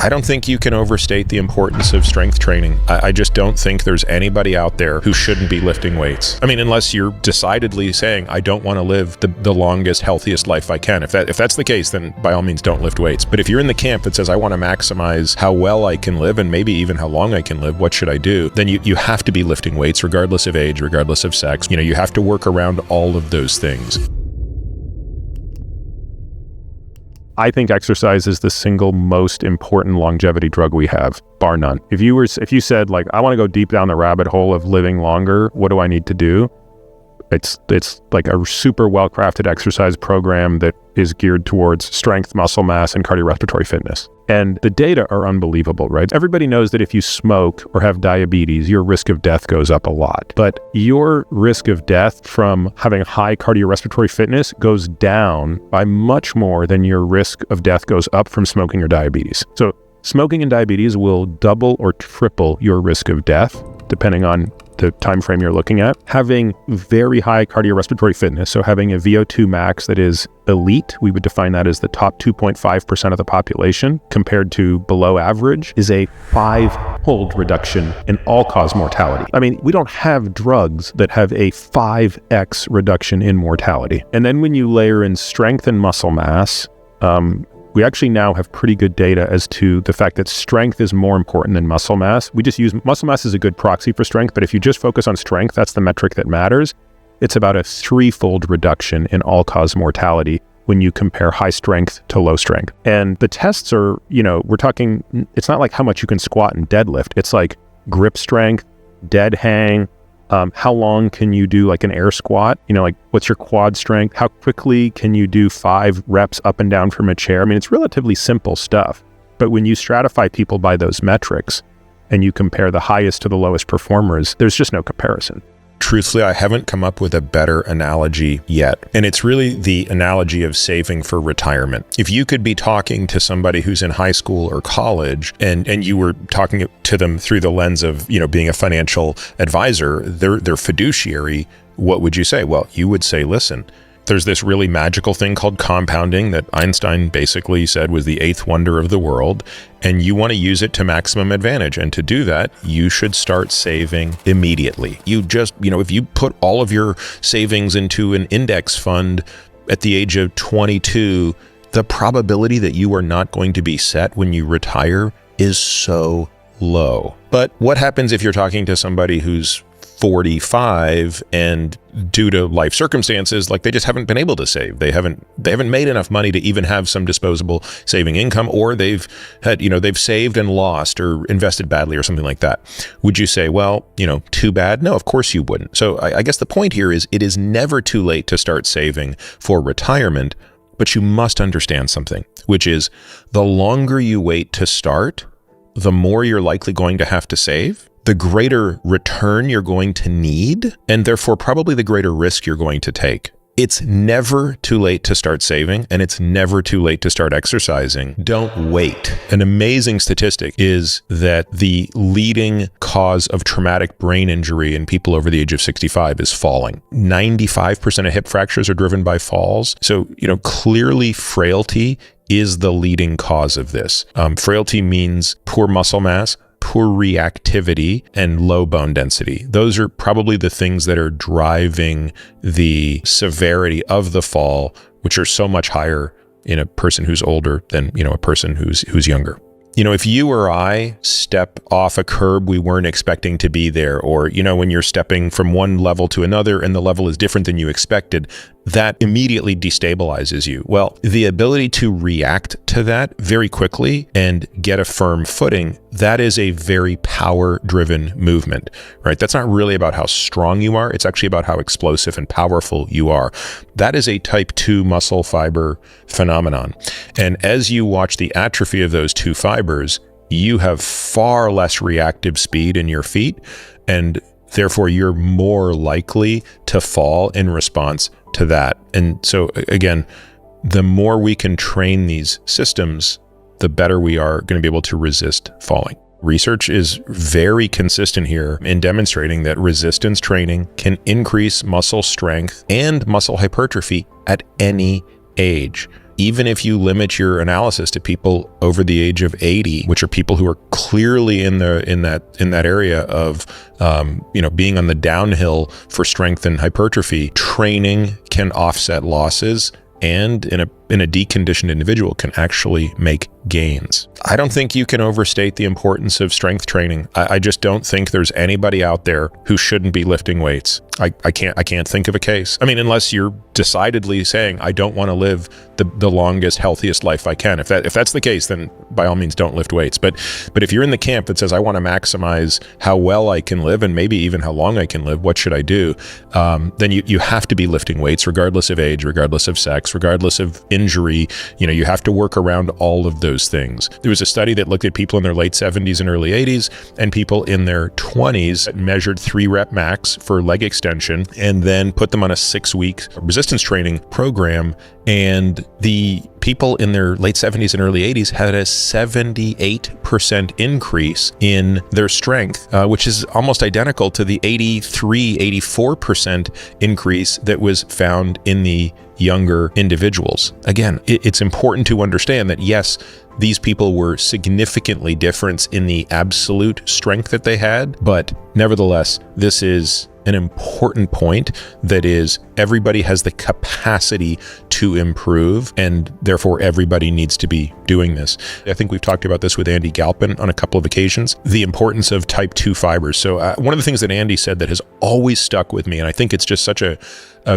I don't think you can overstate the importance of strength training. I just don't think there's anybody out there who shouldn't be lifting weights. I mean, unless you're decidedly saying, I don't want to live the longest, healthiest life I can. If that's the case, then by all means, don't lift weights. But if you're in the camp that says, I want to maximize how well I can live and maybe even how long I can live, what should I do? Then you have to be lifting weights regardless of age, regardless of sex. You have to work around all of those things. I think exercise is the single most important longevity drug we have, bar none. If you said, like, I want to go deep down the rabbit hole of living longer, what do I need to do? It's like a super well-crafted exercise program that is geared towards strength, muscle mass, and cardiorespiratory fitness. And the data are unbelievable, right? Everybody knows that if you smoke or have diabetes, your risk of death goes up a lot. But your risk of death from having high cardiorespiratory fitness goes down by much more than your risk of death goes up from smoking or diabetes. So smoking and diabetes will double or triple your risk of death, depending on the time frame you're looking at. Having very high cardiorespiratory fitness, so having a VO2 max that is elite, we would define that as the top 2.5% of the population, compared to below average, is a 5-fold reduction in all-cause mortality. I mean, we don't have drugs that have a 5x reduction in mortality. And then when you layer in strength and muscle mass, we actually now have pretty good data as to the fact that strength is more important than muscle mass. We just use muscle mass as a good proxy for strength, but if you just focus on strength, that's the metric that matters. It's about a 3-fold reduction in all-cause mortality when you compare high strength to low strength. And the tests are, we're talking, it's not like how much you can squat and deadlift. It's like grip strength, dead hang, how long can you do like an air squat? Like what's your quad strength? How quickly can you do 5 reps up and down from a chair? I mean, it's relatively simple stuff. But when you stratify people by those metrics and you compare the highest to the lowest performers, there's just no comparison. Truthfully, I haven't come up with a better analogy yet. And it's really the analogy of saving for retirement. If you could be talking to somebody who's in high school or college and you were talking to them through the lens of, being a financial advisor, their fiduciary, what would you say? Well, you would say, listen, there's this really magical thing called compounding that Einstein basically said was the 8th wonder of the world, and you want to use it to maximum advantage. And to do that, you should start saving immediately. You just, if you put all of your savings into an index fund at the age of 22, the probability that you are not going to be set when you retire is so low. But what happens if you're talking to somebody who's 45 and due to life circumstances, like they just haven't been able to save. They haven't made enough money to even have some disposable saving income, or they've had, they've saved and lost or invested badly or something like that. Would you say, well, too bad? No, of course you wouldn't. So I guess the point here is it is never too late to start saving for retirement, but you must understand something, which is the longer you wait to start, the more you're likely going to have to save, the greater return you're going to need, and therefore probably the greater risk you're going to take. It's never too late to start saving, and it's never too late to start exercising. Don't wait. An amazing statistic is that the leading cause of traumatic brain injury in people over the age of 65 is falling. 95% of hip fractures are driven by falls. So, clearly frailty is the leading cause of this. Frailty means poor muscle mass, poor reactivity, and low bone density. Those are probably the things that are driving the severity of the fall, which are so much higher in a person who's older than, a person who's younger. If you or I step off a curb we weren't expecting to be there, or, when you're stepping from one level to another and the level is different than you expected, that immediately destabilizes you. Well, the ability to react to that very quickly and get a firm footing, that is a very power-driven movement, right? That's not really about how strong you are. It's actually about how explosive and powerful you are. That is a type 2 muscle fiber phenomenon. And as you watch the atrophy of those 2 fibers, you have far less reactive speed in your feet, and therefore you're more likely to fall in response to that. And so again, the more we can train these systems, the better we are going to be able to resist falling. Research is very consistent here in demonstrating that resistance training can increase muscle strength and muscle hypertrophy at any age. even if you limit your analysis to people over the age of 80, which are people who are clearly in that area of being on the downhill for strength and hypertrophy, training can offset losses, and in a deconditioned individual can actually make gains. I don't think you can overstate the importance of strength training. I just don't think there's anybody out there who shouldn't be lifting weights. I can't think of a case. I mean, unless you're decidedly saying, I don't want to live the longest, healthiest life I can. If that's the case, then by all means don't lift weights. But if you're in the camp that says, I want to maximize how well I can live and maybe even how long I can live, what should I do? Then you have to be lifting weights regardless of age, regardless of sex, regardless of injury. You have to work around all of those things. There was a study that looked at people in their late 70s and early 80s and people in their 20s, measured 3-rep max for leg extension, and then put them on a 6-week resistance training program. And the people in their late 70s and early 80s had a 78% increase in their strength, which is almost identical to the 84% increase that was found in the younger individuals. Again, it's important to understand that, yes, these people were significantly different in the absolute strength that they had, but nevertheless, this is an important point. That is, everybody has the capacity to improve, and therefore everybody needs to be doing this. I think we've talked about this with Andy Galpin on a couple of occasions, the importance of type 2 fibers. So one of the things that Andy said that has always stuck with me, and I think it's just such a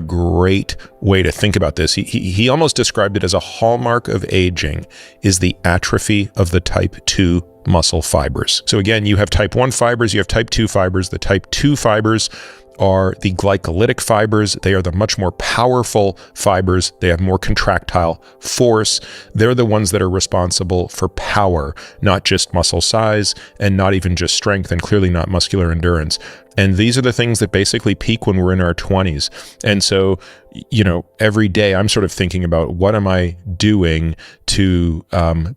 great way to think about this. He almost described it as a hallmark of aging is the atrophy of the type 2 muscle fibers. So again, you have type 1 fibers, you have type 2 fibers. The type 2 fibers are the glycolytic fibers. They are the much more powerful fibers. They have more contractile force. They're the ones that are responsible for power, not just muscle size and not even just strength, and clearly not muscular endurance. And these are the things that basically peak when we're in our 20s. And so, every day I'm sort of thinking about what am I doing to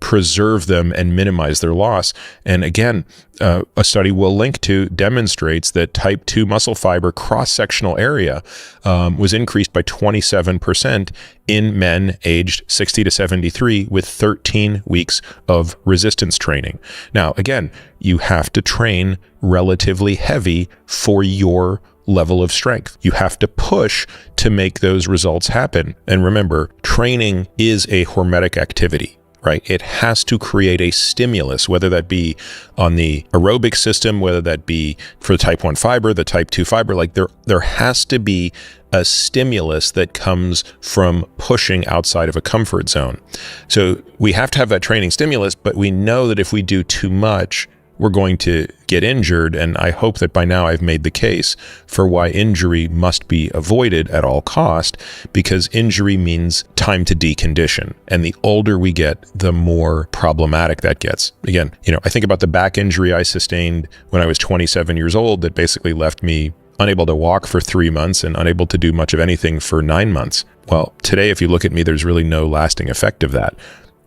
preserve them and minimize their loss. And again, a study we'll link to demonstrates that type 2 muscle fiber cross-sectional area was increased by 27% in men aged 60 to 73 with 13 weeks of resistance training. Now, again, you have to train relatively heavy for your level of strength. You have to push to make those results happen. And remember, training is a hormetic activity, right? It has to create a stimulus, whether that be on the aerobic system, whether that be for the type 1 fiber, the type 2 fiber, like there has to be a stimulus that comes from pushing outside of a comfort zone. So we have to have that training stimulus, but we know that if we do too much, we're going to get injured. And I hope that by now I've made the case for why injury must be avoided at all cost, because injury means time to decondition. And the older we get, the more problematic that gets. Again, I think about the back injury I sustained when I was 27 years old that basically left me unable to walk for 3 months and unable to do much of anything for 9 months. Well, today, if you look at me, there's really no lasting effect of that.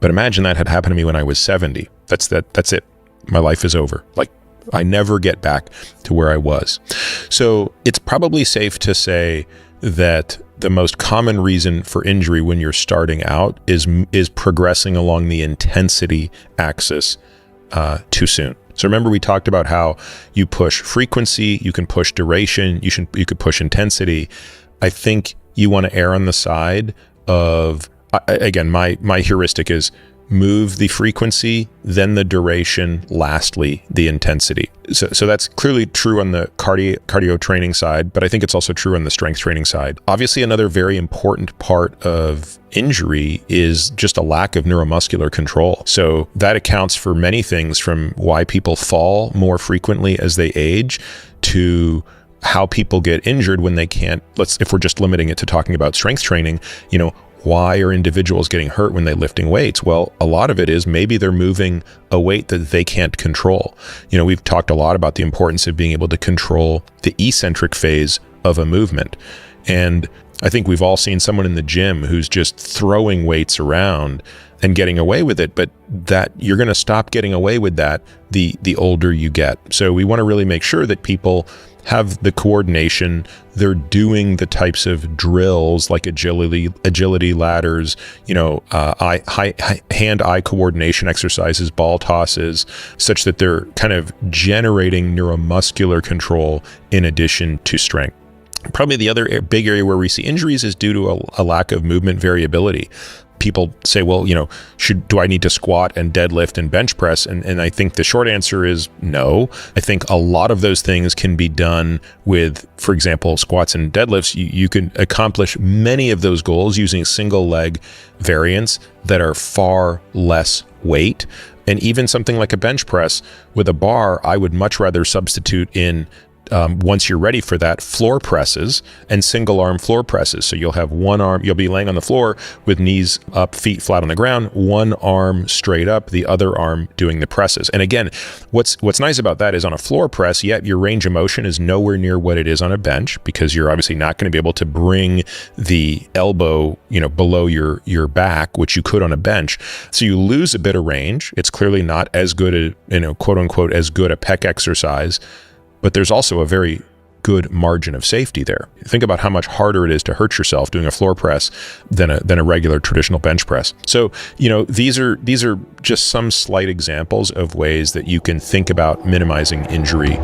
But imagine that had happened to me when I was 70. That's it. My life is over. Like, I never get back to where I was. So it's probably safe to say that the most common reason for injury when you're starting out is progressing along the intensity axis too soon. So remember, we talked about how you push frequency, you can push duration, you could push intensity. I think you want to err on the side of, again, my heuristic is move the frequency, then the duration, lastly, the intensity. So that's clearly true on the cardio training side, but I think it's also true on the strength training side. Obviously, another very important part of injury is just a lack of neuromuscular control. So that accounts for many things, from why people fall more frequently as they age to how people get injured when they can't, if we're just limiting it to talking about strength training, why are individuals getting hurt when they're lifting weights? Well, a lot of it is maybe they're moving a weight that they can't control. We've talked a lot about the importance of being able to control the eccentric phase of a movement. And I think we've all seen someone in the gym who's just throwing weights around and getting away with it, but that you're going to stop getting away with that the older you get. So we want to really make sure that people have the coordination. They're doing the types of drills like agility ladders, hand-eye coordination exercises, ball tosses, such that they're kind of generating neuromuscular control in addition to strength. Probably the other big area where we see injuries is due to a lack of movement variability. People say, well, do I need to squat and deadlift and bench press? And I think the short answer is no. I think a lot of those things can be done with, for example, squats and deadlifts. You can accomplish many of those goals using single leg variants that are far less weight. And even something like a bench press with a bar, I would much rather substitute in once you're ready for that, floor presses and single arm floor presses. So you'll have one arm, you'll be laying on the floor with knees up, feet flat on the ground, one arm straight up, the other arm doing the presses. And again, what's nice about that is on a floor press, yet your range of motion is nowhere near what it is on a bench, because you're obviously not going to be able to bring the elbow, below your back, which you could on a bench. So you lose a bit of range. It's clearly not as good a, quote unquote, as good a pec exercise. But there's also a very good margin of safety there. Think about how much harder it is to hurt yourself doing a floor press than a regular traditional bench press. So, these are just some slight examples of ways that you can think about minimizing injury.